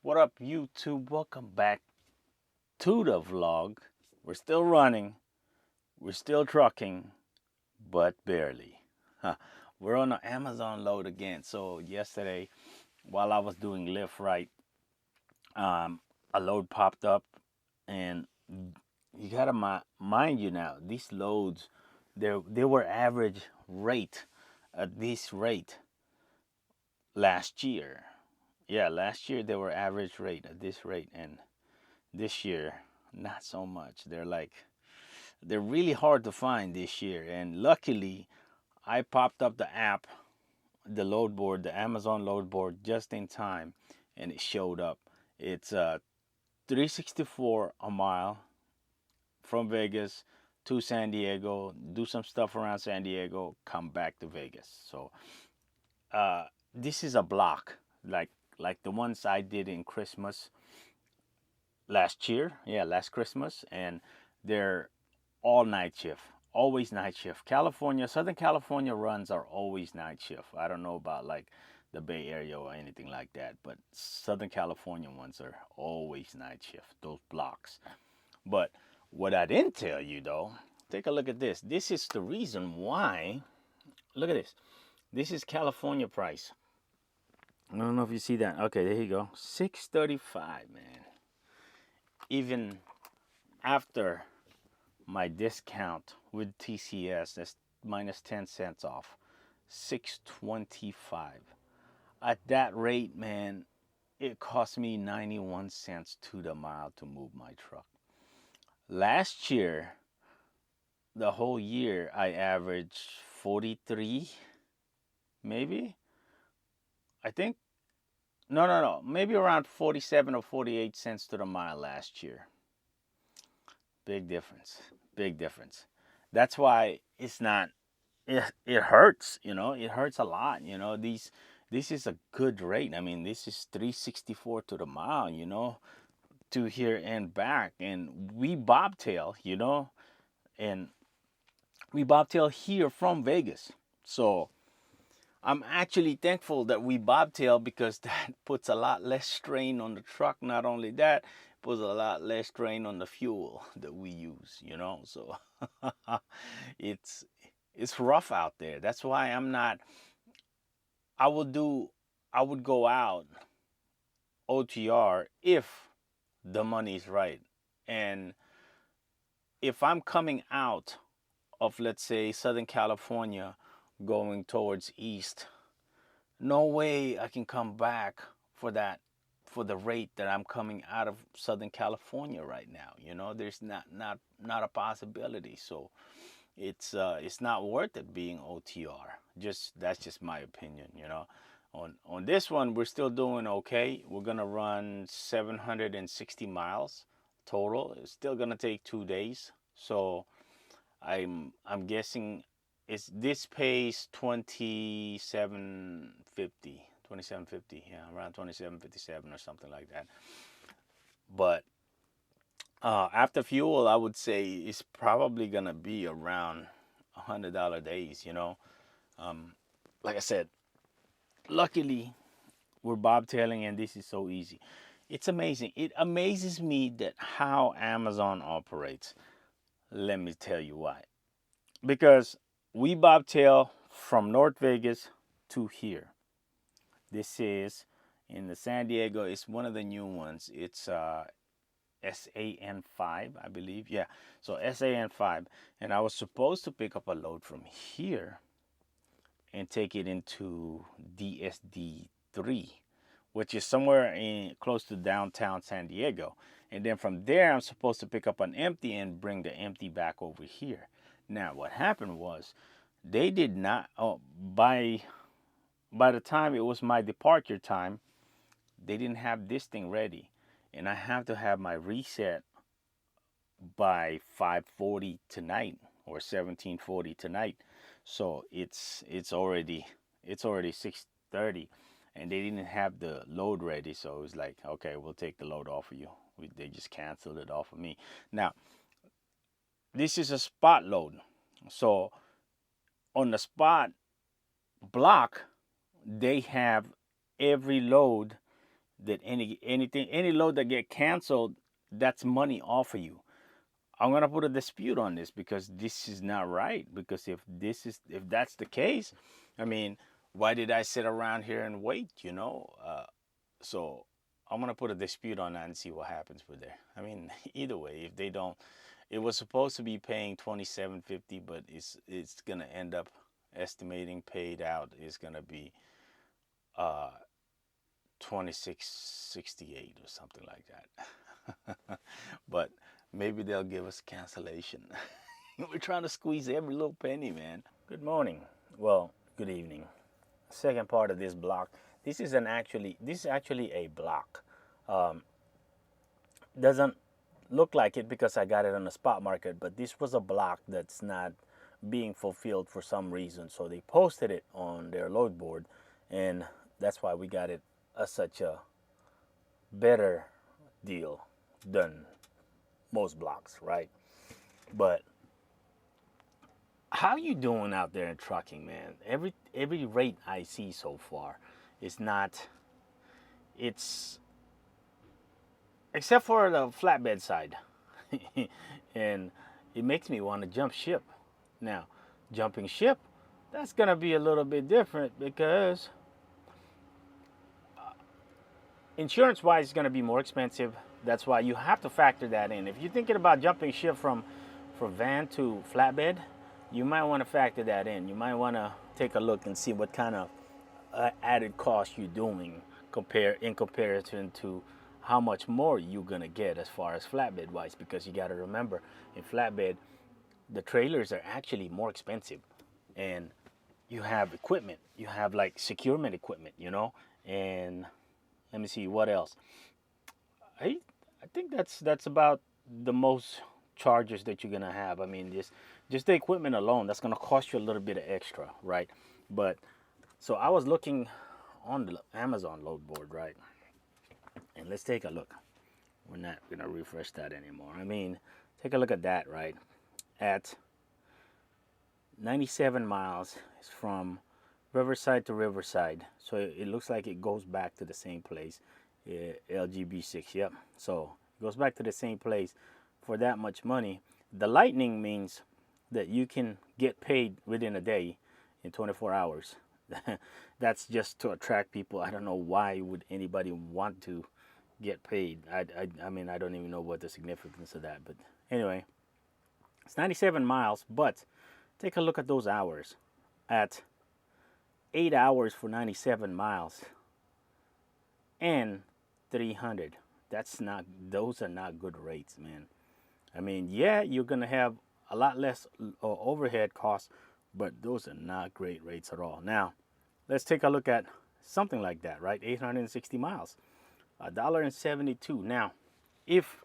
What up, YouTube? Welcome back to the vlog. We're still running, we're still trucking, but barely. Huh. We're on an Amazon load again. So yesterday, while I was doing lift right, a load popped up, and you gotta mind you now. These loads, they were average rate at this rate last year. Yeah, last year they were average rate at this rate, and this year not so much. They're really hard to find this year, and luckily I popped up the app, the load board, the Amazon load board, just in time, and it showed up. It's 364 a mile from Vegas to San Diego, do some stuff around San Diego, come back to Vegas. So this is a block like the ones I did in Christmas last year. Yeah, last Christmas, and they're all night shift, always night shift. California, Southern California runs are always night shift. I don't know about like the Bay Area or anything like that, but Southern California ones are always night shift, those blocks. But what I didn't tell you though, take a look at this. This is the reason why. Look at this. This is California price. I don't know if you see that. Okay, there you go. 635, man. Even after my discount with TCS, that's minus 10 cents off, 625. At that rate, man, it cost me 91 cents to the mile to move my truck. Last year, the whole year, I averaged 43, maybe. I think, no, maybe around 47 or 48 cents to the mile last year. Big difference. Big difference. That's why it's not. It hurts. It hurts a lot. This is a good rate. I mean, this is 364 to the mile. To here and back, and we bobtail. And we bobtail here from Vegas. So I'm actually thankful that we bobtail, because that puts a lot less strain on the truck. Not only that, puts a lot less strain on the fuel that we use, So it's it's rough out there. That's why I'm not. I would go out OTR if the money's right, and if I'm coming out of, let's say, Southern California going towards east, no way I can come back for the rate that I'm coming out of Southern California right now. There's not a possibility. So it's not worth it being OTR. That's just my opinion. On this one, we're still doing okay. We're gonna run 760 miles total. It's still gonna take 2 days. So I'm guessing this pays 2750, 2750, yeah, around 2757 or something like that. But after fuel, I would say it's probably gonna be around $100 days. Like I said, luckily we're bobtailing, and this is so easy. It's amazing. It amazes me that how Amazon operates. Let me tell you why. Because we bobtail from North Vegas to here. This is in the San Diego. It's one of the new ones. It's SAN5, I believe. Yeah, so SAN5. And I was supposed to pick up a load from here and take it into DSD3, which is somewhere close to downtown San Diego. And then from there, I'm supposed to pick up an empty and bring the empty back over here. Now, what happened was they did not, by the time it was my departure time, they didn't have this thing ready. And I have to have my reset by 5:40 tonight or 17:40 tonight. So it's already 6:30, and they didn't have the load ready. So it was like, okay, we'll take the load off of you. They just canceled it off of me. Now, this is a spot load. So on the spot block, they have every load that any load that get canceled, that's money off of you. I'm gonna put a dispute on this because this is not right. Because if that's the case, I mean, why did I sit around here and wait? So I'm gonna put a dispute on that and see what happens with there. I mean, either way, if they don't, it was supposed to be paying 27.50, but it's gonna end up estimating paid out is gonna be uh 26.68 or something like that. But maybe they'll give us cancellation. We're trying to squeeze every little penny, man. Good morning. Well, good evening. Second part of this block. This is actually a block. Um, doesn't look like it because I got it on the spot market, but this was a block that's not being fulfilled for some reason. So they posted it on their load board, and that's why we got it as such a better deal than most blocks, right? But how you doing out there in trucking, man? Every rate I see so far is not. It's except for the flatbed side, and it makes me want to jump ship. Now, jumping ship, that's gonna be a little bit different because insurance-wise, it's gonna be more expensive. That's why you have to factor that in. If you're thinking about jumping ship from van to flatbed, you might want to factor that in. You might want to take a look and see what kind of added cost you're doing in comparison to how much more you're gonna get as far as flatbed wise. Because you got to remember, in flatbed, the trailers are actually more expensive, and you have equipment. You have like securement equipment, and let me see what else. I I think that's about the most charges that you're gonna have. I mean, just the equipment alone, that's gonna cost you a little bit of extra, right? But so I was looking on the Amazon load board, right? And let's take a look. We're not gonna refresh that anymore. I mean, take a look at that, right? At 97 miles, it's from Riverside to Riverside. So it looks like it goes back to the same place. LGB6, yep. So it goes back to the same place for that much money. The lightning means that you can get paid within a day in 24 hours. That's just to attract people. I don't know why would anybody want to get paid. I mean, I don't even know what the significance of that. But anyway, it's 97 miles, but take a look at those hours. At 8 hours for 97 miles and 300. Those are not good rates, man. I mean, yeah, you're going to have a lot less overhead costs, but those are not great rates at all. Now, let's take a look at something like that, right? 860 miles, $1.72. Now, if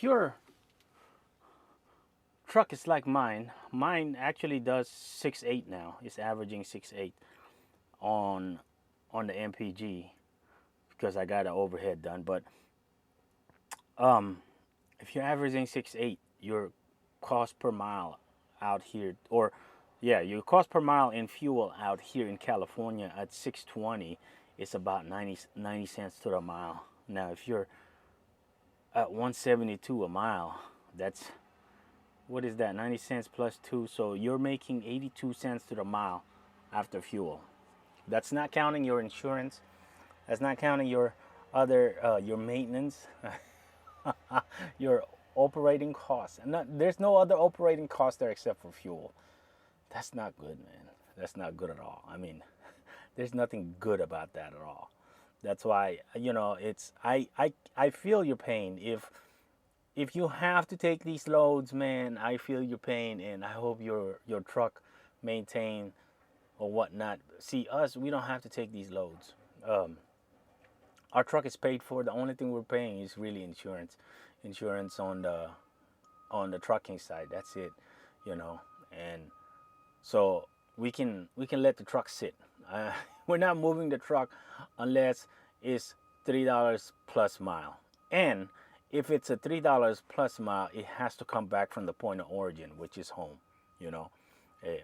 your truck is like mine actually does 6.8 now. It's averaging 6.8 on the MPG because I got an overhead done. But if you're averaging 6.8, your cost per mile out here, or yeah, your cost per mile in fuel out here in California at 620 is about 90 cents to the mile. Now, if you're at 172 a mile, that's, what is that, 90 cents plus 2, so you're making 82 cents to the mile after fuel. That's not counting your insurance. That's not counting your your maintenance, your operating costs. And there's no other operating cost there except for fuel. That's not good, man. That's not good at all. I mean, there's nothing good about that at all. That's why, it's I feel your pain. If you have to take these loads, man, I feel your pain, and I hope your truck maintain or whatnot. See, us, we don't have to take these loads. Our truck is paid for. The only thing we're paying is really insurance on the trucking side. That's it, and so we can let the truck sit. We're not moving the truck unless it's $3 plus mile, and if it's a $3 plus mile, it has to come back from the point of origin, which is home,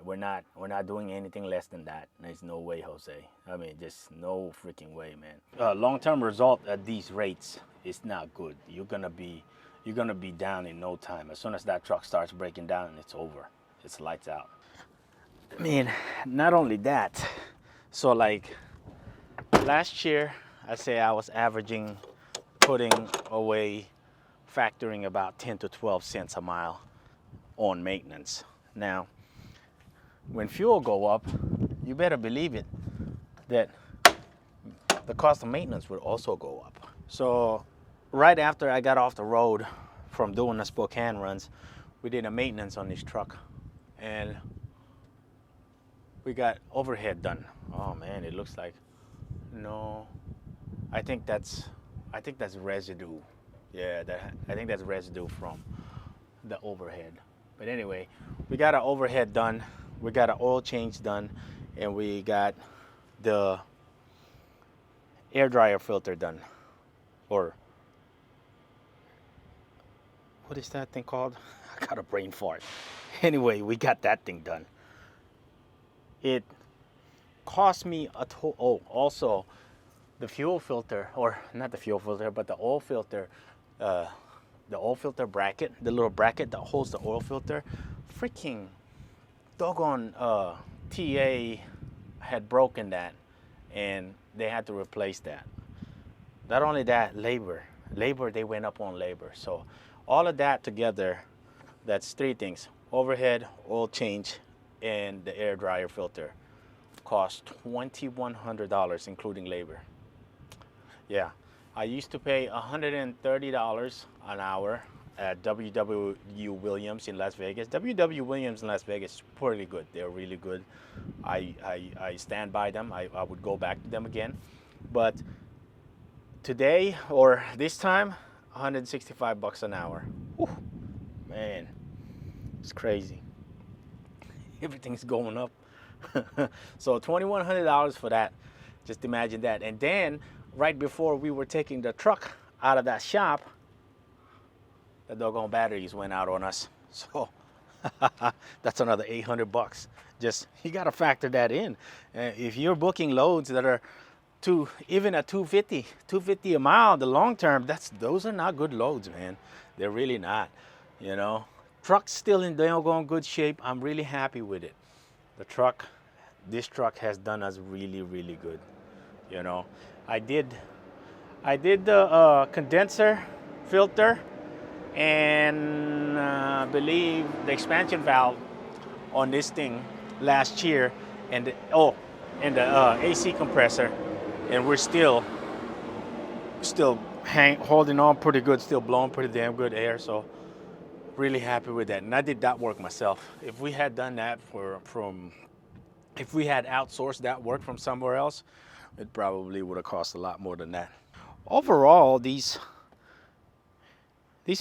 We're not doing anything less than that. There's no way, Jose. I mean, just no freaking way, man. Long-term result at these rates is not good. You're gonna be down in no time. As soon as that truck starts breaking down, it's over. It's lights out. I mean, not only that. So like last year, I say I was averaging, putting away, factoring about 10 to 12 cents a mile on maintenance. Now, when fuel go up, you better believe it that the cost of maintenance would also go up. So right after I got off the road from doing the Spokane runs, we did a maintenance on this truck and we got overhead done. Oh man, it looks like, no, I think that's residue. Yeah, I think that's residue from the overhead. But anyway, we got our overhead done, we got our oil change done, and we got the air dryer filter done. Or what is that thing called? I got a brain fart. Anyway, we got that thing done. It cost me a oh, also the fuel filter, or not the fuel filter, but the oil filter bracket, the little bracket that holds the oil filter, freaking doggone TA had broken that and they had to replace that. Not only that, labor, they went up on labor. So all of that together, that's three things: overhead, oil change, and the air dryer filter cost $2,100 including labor. Yeah, I used to pay $130 an hour at WW Williams in Las Vegas. WW Williams in Las Vegas is pretty good. They're really good. I stand by them. I would go back to them again. But today, or this time, $165 an hour. Whew, man, it's crazy. Everything's going up. So $2,100 for that. Just imagine that. And then right before we were taking the truck out of that shop, the doggone batteries went out on us. So that's another $800. Just, you got to factor that in. If you're booking loads that are even at 250 a mile, the long term, those are not good loads, man. They're really not. You know, truck's still in doggone good shape. I'm really happy with it. This truck has done us really, really good. You know, I did the condenser filter and believe the expansion valve on this thing last year, and the AC compressor, and we're still holding on pretty good, still blowing pretty damn good air. So really happy with that. And I did that work myself. If we had done that if we had outsourced that work from somewhere else, it probably would have cost a lot more than that. Overall, these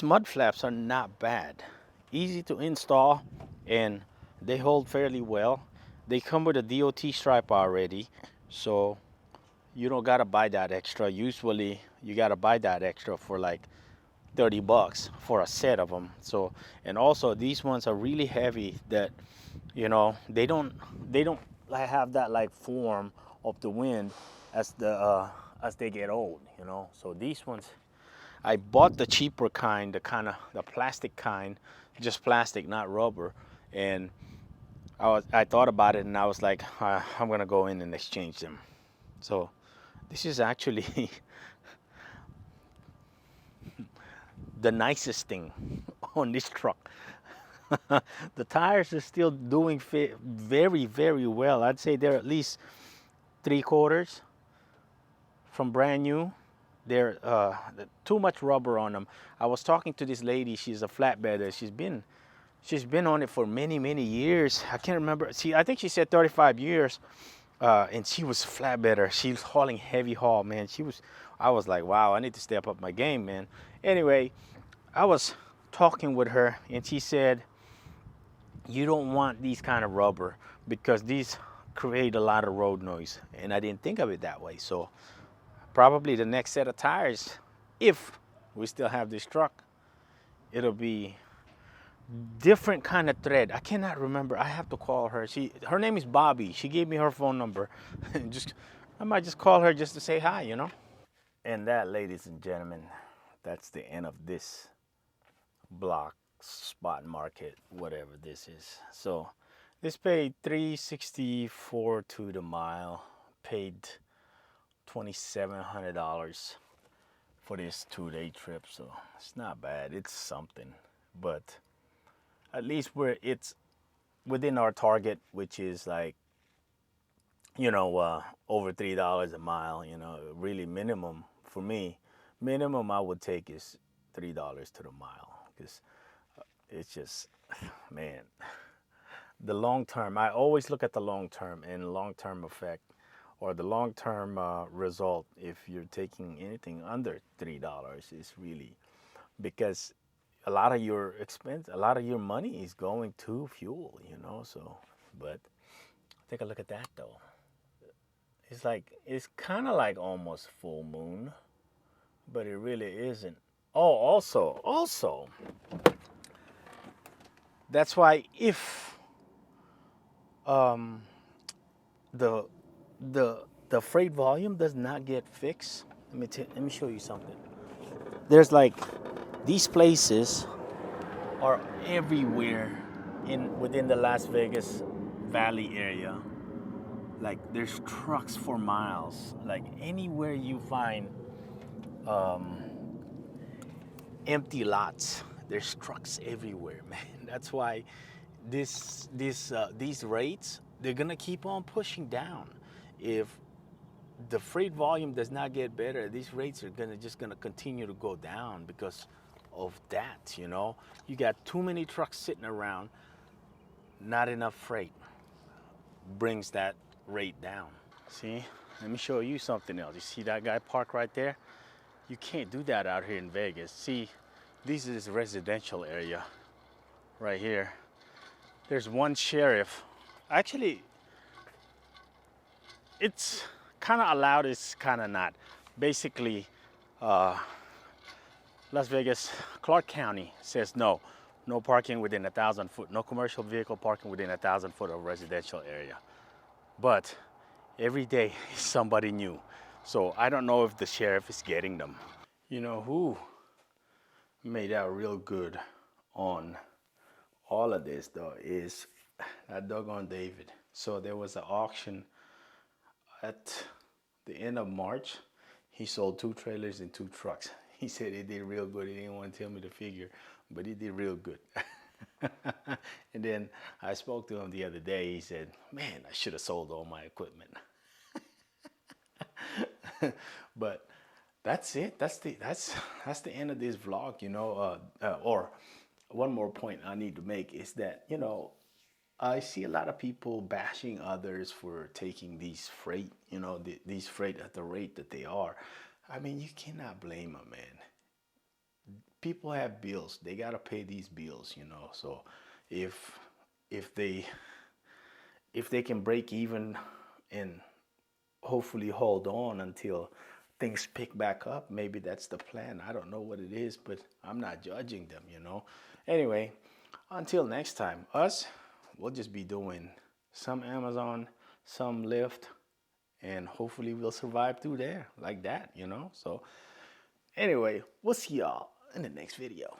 mud flaps are not bad. Easy to install and they hold fairly well. They come with a DOT stripe already, so you don't gotta buy that extra. Usually you gotta buy that extra for like $30 for a set of them. So, and also these ones are really heavy that, you know, they don't have that like form of the wind as they get old, you know. So these ones, I bought the cheaper kind, the plastic kind, just plastic, not rubber. And I thought about it and I was like, I'm gonna go in and exchange them. So this is actually the nicest thing on this truck. The tires are still doing very, very well. I'd say they're at least 3/4 from brand new. They're too much rubber on them. I was talking to this lady. She's a flatbedder. She's been on it for many, many years. I can't remember. I think she said 35 years. And she was flatbedder. She was hauling heavy haul, man. I was like, wow, I need to step up my game, man. Anyway, I was talking with her and she said, you don't want these kind of rubber because these create a lot of road noise. And I didn't think of it that way. So probably the next set of tires, if we still have this truck, it'll be different kind of thread. I cannot remember. I have to call her. Her name is Bobby. She gave me her phone number. just I might just call her just to say hi, you know. And that, ladies and gentlemen, that's the end of this block spot market, whatever this is. So this paid 364 to the mile, paid $2,700 for this 2-day trip. So it's not bad. It's something, but at least it's within our target, which is like, over $3 a mile. Really minimum for me. Minimum I would take is $3 to the mile, because it's just, man, the long term. I always look at the long term and long term effect, or the long term result. If you're taking anything under $3, is really because a lot of your expense, a lot of your money is going to fuel. So, but take a look at that though. It's kind of like almost full moon, but it really isn't. Oh, also, that's why if um, the the the freight volume does not get fixed, let me show you something. There's like these places are everywhere within the Las Vegas Valley area. Like there's trucks for miles. Like anywhere you find um, empty lots, there's trucks everywhere, man. That's why these rates, they're gonna keep on pushing down. If the freight volume does not get better, these rates are gonna continue to go down because of that. You got too many trucks sitting around, not enough freight brings that rate down. See, let me show you something else. You see that guy parked right there? You can't do that out here in Vegas. See, this is residential area right here. There's one sheriff. Actually, it's kind of allowed, it's kind of not. Basically, uh, Las Vegas, Clark County says no parking within 1,000 foot, no commercial vehicle parking within 1,000 foot of residential area. But every day is somebody new. So I don't know if the sheriff is getting them. You know who made out real good on all of this though is that doggone David. So there was an auction at the end of March. He sold 2 trailers and 2 trucks. He said he did real good. He didn't want to tell me the figure, but he did real good. And then I spoke to him the other day. He said, "Man, I should have sold all my equipment." But that's it. That's the end of this vlog. Or one more point I need to make is that I see a lot of people bashing others for taking these freight, these freight at the rate that they are. I mean, you cannot blame them, man. People have bills; they gotta pay these bills. So if if they if they can break even and hopefully hold on until things pick back up, maybe that's the plan. I don't know what it is, but I'm not judging them. Anyway, until next time, we'll just be doing some Amazon, some Lyft, and hopefully we'll survive through there like that. So anyway, we'll see y'all in the next video.